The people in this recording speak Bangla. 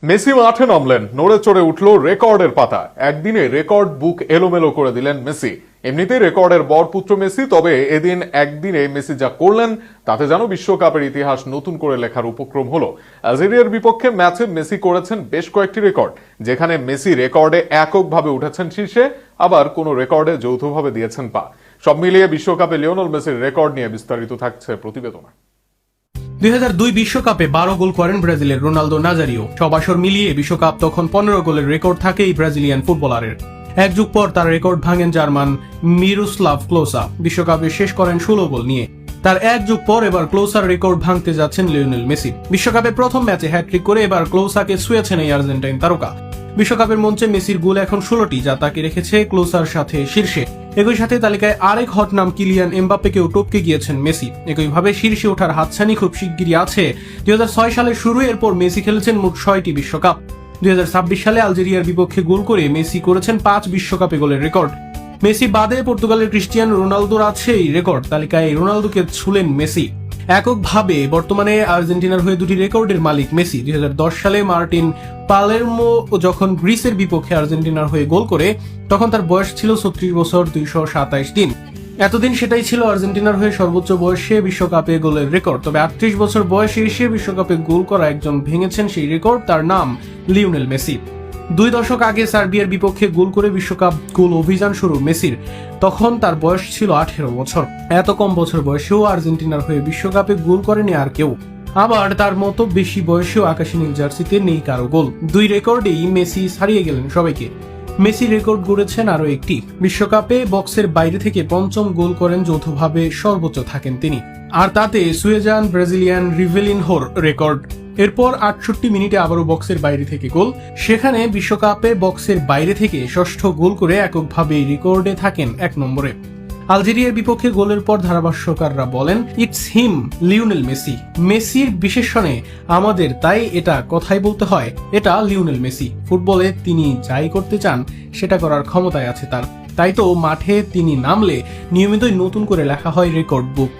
মেসি মাঠে নামলেন, নড়ে চড়ে উঠল রেকর্ডের পাতা। একদিনে রেকর্ড বুক এলোমেলো করে দিলেন মেসি। এমনিতেই রেকর্ডের বরপুত্র মেসি, তবে এদিন একদিনে মেসি যা করলেন তাতে যেন বিশ্বকাপের ইতিহাস নতুন করে লেখার উপক্রম হলো। আলজেরিয়ার বিপক্ষে ম্যাচে মেসি করেছেন বেশ কয়েকটি রেকর্ড, যেখানে মেসি রেকর্ডে এককভাবে উঠেছেন শীর্ষে, আবার কোন রেকর্ডে যৌথভাবে দিয়েছেন পা। সব মিলিয়ে বিশ্বকাপে লিওনেল মেসির রেকর্ড নিয়ে বিস্তারিত থাকছে প্রতিবেদনে। 2002 বিশ্বকাপে 12 গোল করেন ব্রাজিলের রোনালদো নাজারিও। সব আসর মিলিয়ে বিশ্বকাপ তখন 15 গোলের রেকর্ড থাকে এই ব্রাজিলিয়ান ফুটবলারের। এক যুগ পর তার রেকর্ড ভাঙেন জার্মান মিরোস্লাভ ক্লোসা। বিশ্বকাপে শেষ করেন 16 গোল নিয়ে। তার এক যুগ পর এবার ক্লোসার রেকর্ড ভাঙতে যাচ্ছেন লিওনেল মেসি। বিশ্বকাপে প্রথম ম্যাচে হ্যাটট্রিক করে এবার ক্লোসাকে ছুঁয়েছেন এই আর্জেন্টাইন তারকা। বিশ্বকাপের মঞ্চে মেসির গোল এখন 16টি, যা তাকে রেখেছে ক্লোসার সাথে শীর্ষে। একই সাথে তালিকায় আরেক হট নাম কিলিয়ান এমবাপ্পেকেও টপকে গিয়েছেন মেসি। একইভাবে শীর্ষে ওঠার হাতছানি খুব শিগগিরই আছে। 2006 সালের শুরু, এরপর মেসি খেলেছেন মোট 6টি বিশ্বকাপ। 2026 সালে আলজেরিয়ার বিপক্ষে গোল করে মেসি করেছেন 5 বিশ্বকাপে গোলের রেকর্ড। মেসি বাদে পর্তুগালের ক্রিস্টিয়ানো রোনালদোর আছে এই রেকর্ড। তালিকায় রোনালদোকে ছুঁলেন মেসি। এককভাবে বর্তমানে আর্জেন্টিনার হয়ে 2টি রেকর্ডের মালিক মেসি। 2010 সালে মার্টিন পালেরমো যখন গ্রিসের বিপক্ষে আর্জেন্টিনার হয়ে গোল করে, তখন তার বয়স ছিল 36 বছর 227 দিন। এতদিন সেটাই ছিল আর্জেন্টিনার হয়ে সর্বোচ্চ বয়সে বিশ্বকাপে গোলের রেকর্ড। তবে 38 বছর বয়সে এসে বিশ্বকাপে গোল করা একজন ভেঙেছেন সেই রেকর্ড, তার নাম লিওনেল মেসি। 2 দশক আগে সার্বিয়ার বিপক্ষে গোল করে বিশ্বকাপ গোল অভিযান শুরু মেসির। তখন তার বয়স ছিল 18 বছর। এত কম বছর বয়সেও আর্জেন্টিনার হয়ে বিশ্বকাপে গোল করেনি আর কেউ। আবার তার মতো বেশি বয়সেও আকাশী নীল জার্সিতে নেই কারো গোল। 2 রেকর্ডেই মেসি ছাড়িয়ে গেলেন সবাইকে। মেসি রেকর্ড গড়েছেন আরো একটি। বিশ্বকাপে বক্সের বাইরে থেকে 5ম গোল করেন, যৌথভাবে সর্বোচ্চ থাকেন তিনি। আর তাতে ছুঁয়ে যান ব্রাজিলিয়ান রিভেলিনহোর রেকর্ড। এরপর 68 মিনিটে আবারও বক্সের বাইরে থেকে গোল। সেখানে বিশ্বকাপে বক্সের বাইরে থেকে 6ষ্ঠ গোল করে এককভাবে রেকর্ডে থাকেন 1 নম্বরে। আলজেরিয়ার বিপক্ষে গোলের পর ধারাভাষ্যকাররা বলেন, ইটস হিম, লিওনেল মেসি। মেসির বিশেষণে আমাদের তাই এটা কথাই বলতে হয়, এটা লিওনেল মেসি। ফুটবলে তিনি যাই করতে চান সেটা করার ক্ষমতায় আছে তার। তাই তো মাঠে তিনি নামলে নিয়মিতই নতুন করে লেখা হয় রেকর্ড বুক।